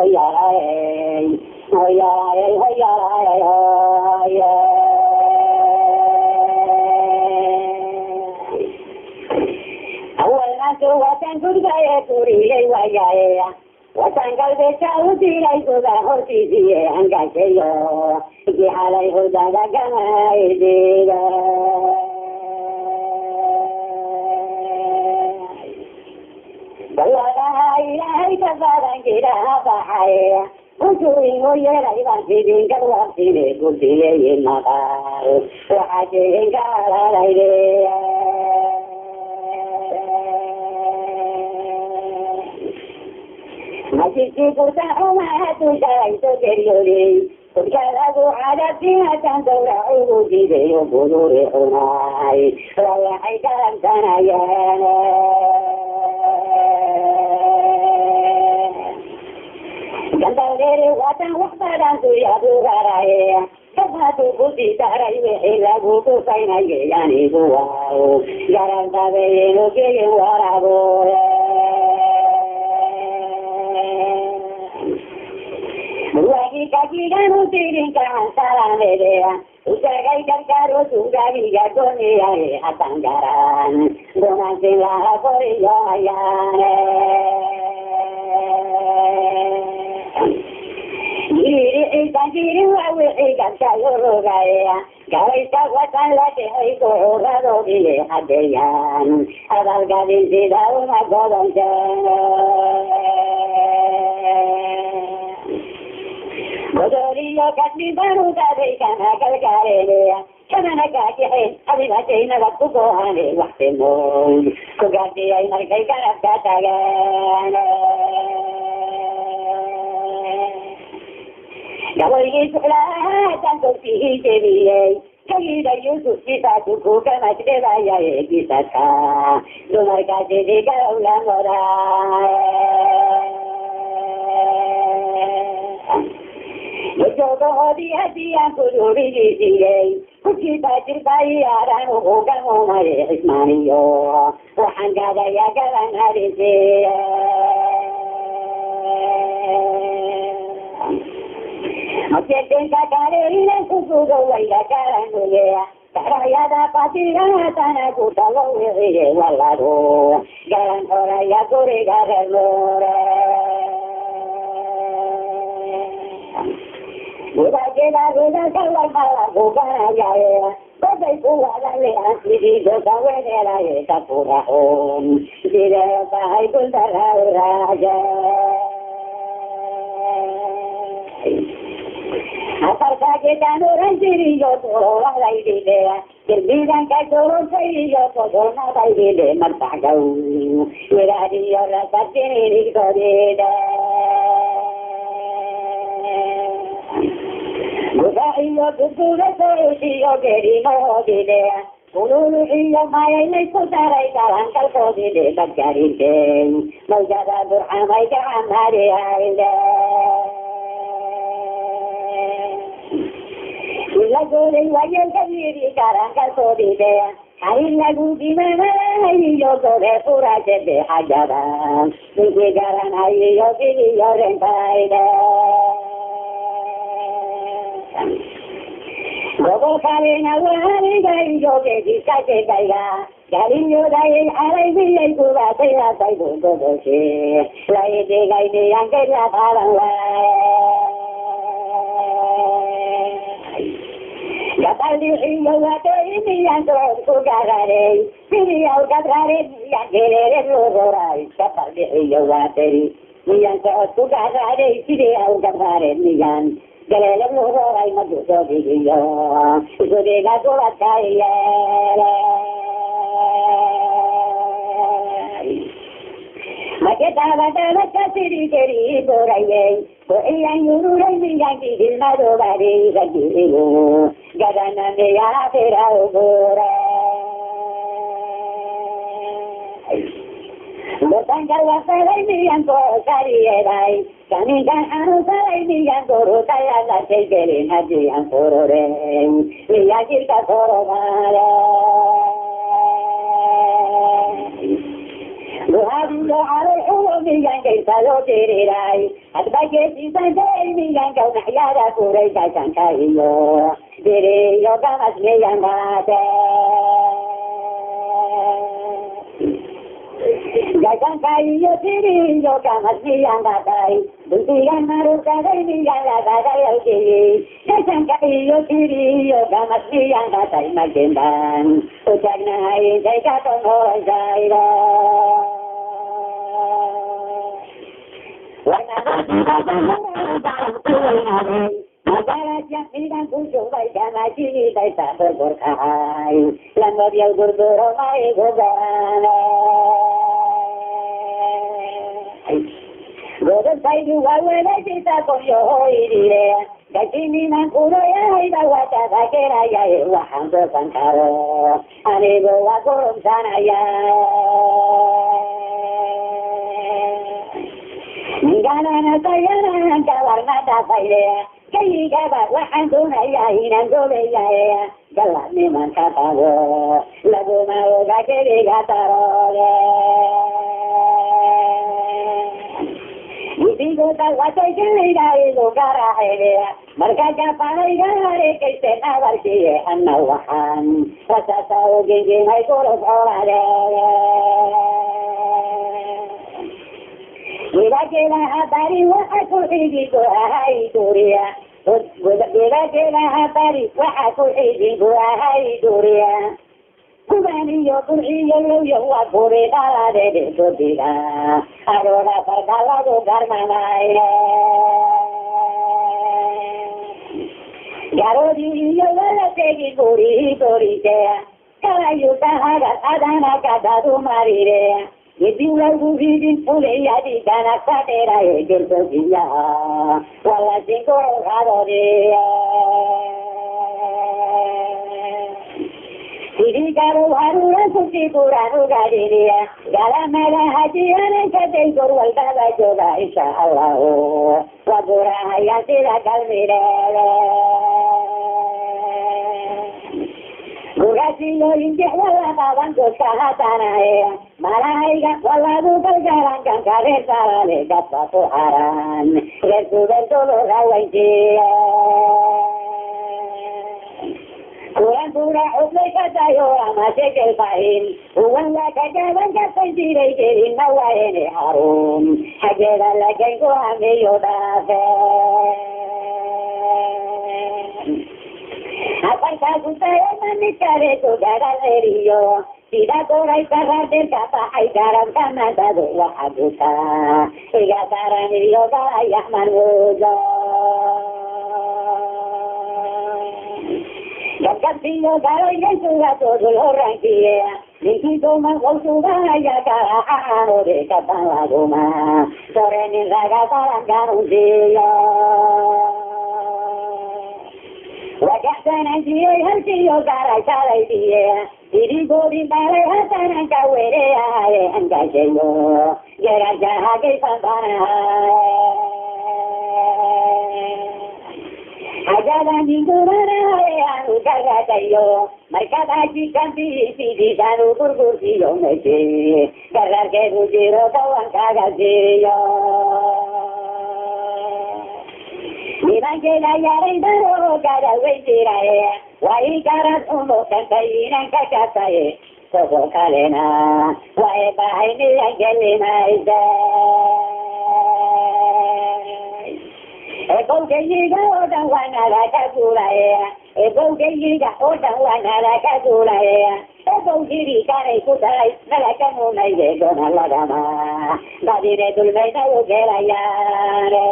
hoi ya hoi ya hoi ya hoi ya awalna tu watan kurgaya turi waya watan kalbe saudi lai goda hoti diye anga keyo ki halai hoda gana idega la ilaha illa gira bahaya ujui hoye lai ban tidin kalwa tile kutiye yinaka waje ngala lai de Masjid kuda umah tu jalan tu keriuri, kuda tu ada tiada cantik ulu di desa bulure umai, raya ikan sana ya. Jangan dere watan waktu tu ya bukarai, sebab tu budi carai lagu tu saya naik yani buau, jarang tahu yang kiri warabu. Lagi kaki kan utirin kan salam beda, usagai karo sugari jagoni ay atanggaran, donan sila koriyo ayane. Diri kaki wawe kalo gaya, gaya kawatan lagi itu rado di hadian, abal gadis tidak umat golong Bodoriyo kasmi baru dari kana kalkarele kana kaki abi bace na waktu kohane waktu mo kugati ay markai kana katagan Gawai sula tanto si jebiye kagi da Yusuf kita tuku kana teba ya kita ta domar kaje de gaula mora Jodoh dia kururi diye, kita cerbai arang hogan omai ismaniyo, wahan gada ya galan harise. Macam tengah kare ini kusudo waya galan dulu, karaya dapat tiada tanah kutalau ini walado, galan orang ya kore galan lore. Bukan kita kalau malah bukan aja, tapi bukan lagi asli dosa wena lagi tak pura tidak baik pun terlalu raja. Apakah kita orang diri jodoh lagi dia, kemudian kalau saya jodoh lagi dia merpagau, berarti orang pasti ini kau dia. Iyo tutulah iyo keri mau dile, ululu iyo maya ini putarai kalang kalko dile bagari deng, mau jaga beramai jangan hari hari. Lagu riwayat kiri kalang kalko dile, hari lagu di mana iyo kore pura jadi hajaran, di jalan iyo kiri iyo rentai deh. Gobol kare na wahari gari joge di kake gaya, gari yo dai alai bi kuba saya sai bundo dosi, lai de gai de yang kaya parang lai. Kapal di iyo wate ini yang terus kugare, pili au kagare yang gelere lorai, kapal di iyo wate yang terus kugare, pili au kagare yang Galele loro ay maduso diyo, sudega surat kaya. Makita bata kasiri keri boraye, ko iyan yururay miyang kidil na dobari sa kiriyo, gadana niya pera ubore. Botanggal wasalay miyang ko karieray, Kanikan anu sarai niyan koro kaya la segere hadi yang korore niya kita koromare وهذه على الحلم كيف لو تريراي أتبقى في سنتين كون حياة كوريكا سنكايو تريو كمس ميان باتي Gajan kayo tiriyo kamas miyang batay, buntigan maruka day miyang lagagay al kiri. Gajan kayo tiriyo kamas miyang batay magindang, utag na hayin kay katong hoy sayro. Wala Magalat yang tidak kucuk baik karena ciri baik tak berborkai. Lambat yang berburu baik berbarane. Godot baik juga wala kita koyohoi dire. Kacini nan kudo ya ida wata sakera ya waham bersangkaro. Ane bawa korum sana ya. Ninggalana sayana kawarna dapaile. Kay gaba waxaan doonayaa inaan goobayaa galacniman ka qabo laguma oga keliga taroode idigooda watay keliga igu garaaxeede marka jafanayga hareekayse nabarkiye anna waxaan rasasa ogengimay kulub xoolade Gila habari waxa ku xidigo ahay duriya Gila habari waxa ku xidigo ahay duriya Kubaniyo kurxiyo lowyo waa kuri dhaladeede kodiga Aroora farkaladu garmanayle Garoodi iyo wala tegi guri doritea Kalayu tahagar adana kadadu marire Yediwa gubidin pule yadi kana kadera egerto dia wala jingo garorea Siri garo harura suci kuranu gadiria gala mala hajiane kate gorwal daba joga insyaallah wa gura hayatira kalmire Gurasiyo inje wala kawan kahatan Malaikat waladu berjalan kan karet salale dapat tuharan Resudah dulu rawan dia Kurang-kurang ublay katayo masih kelpahin Wala kajaban kapan siray kirin nawain harum Hagera lagay ko amiyo dafe Apa sagu saya menikare tu gagal eriyo Tidak korai karar del kata ay garam kana dadu wa aguta Iga taran eriyo gaya manuzo Gagat siyo galoy gensuga todo orang kie Nikito magausuga ya karaano de katang laguma Sorenin raga talang garong siyo Wajahkan dia hatiyo garai sarai dia Diri gori balai hatanan kawere ae angka seyo Gerak jahage sampana Ajaran hingurana ae anu kagatayo Mereka tajikan di sanu kurkursiyo meje Gerak ke bujiro kawan kagasiyo Iban kela yaray daro kada wejiraye Wai karat umo kantayinan kakataye Sobo kalena Wai bahay nilang gelina izay Eko keyiga odang wanala kagulaye Eko keyiga odang wanala kagulaye Eko kiri kanay kutay Nalakanunay dego nalagama Badine tulmay na ugelayane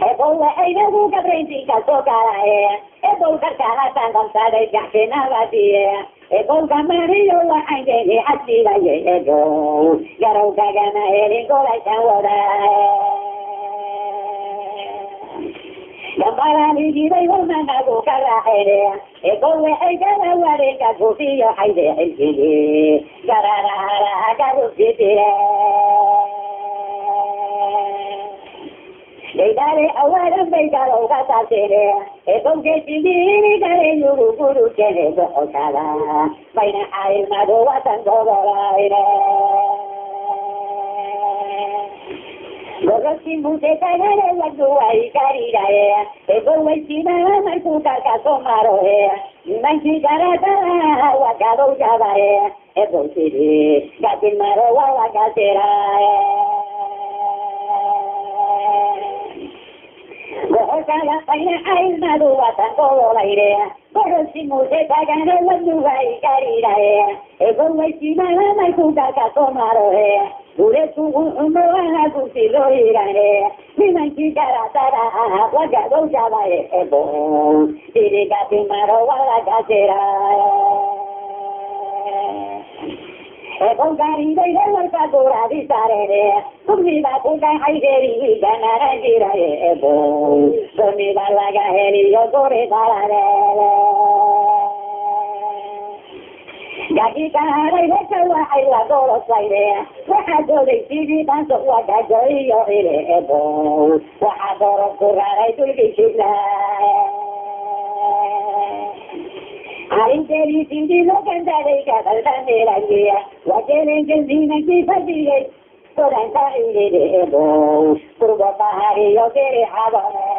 Ebo ayna buka prenti kaso karae Ebo kakahatan kamsada jakena batie Ebo kamariyo wa angeni asila ye ego Garau kagana eringo la changodae Gambarani jiray wamana karae Ebo aygana ware kakusiyo hayde hilkili Garara hara kakusitire Deidare awara me galo gata tere e bonge tini dare yuru guru kene go kala baina ai na do watan go ire Gorosi mute kagare wadu ai kari rae e go wechina mai puta ka tomaro e manchi garata wa gado javae e go tiri gatin maro wa gatera Gokala paina ai na do watan go ire Gorosi mute kagare wadu ai kari rae e go wechina mai puta ka tomaro Dure tu umroha tu silo irane, mi manchi cara tara, waga do java ebo, tiri gati maro wala gatera. Ebo gari de walka dura di sare, tumi ba puta haideri ganara gira ebo, tumi ba laga heri yo gore darare. Gaki kahara ile kawa ai la doro saire wa adore tigi tanto wa gajoi yo ile ebo wa adoro kurara tulki chila Arin teri tigi lo kandare ka dalane ragiya wa kere jina ki fadiye toranta ile ebo kurba bahari yo kere habare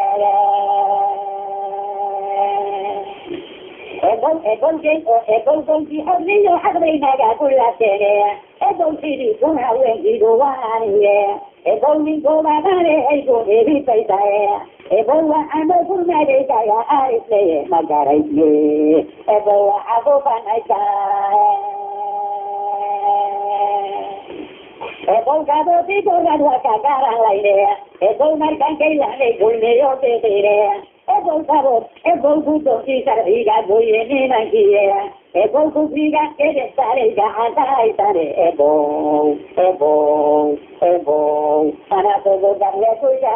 Ebon ki hadri yo hadri naga kulla tere Ebon tiri kuna wengi duwani Ebon mi goma bare ego ebi paisae Ebon wa amo kuna de kaya arisle magarai ye Ebon wa abo panaisae Ebon kado tiko gadwa kakaran laire Ebon markan keilane gulme yo te tere Ebon sabor, ebon gusto si sarviga goye ni nangiye. Ebon kufiga kede sare ga antai sare ebon, para todo darle tuya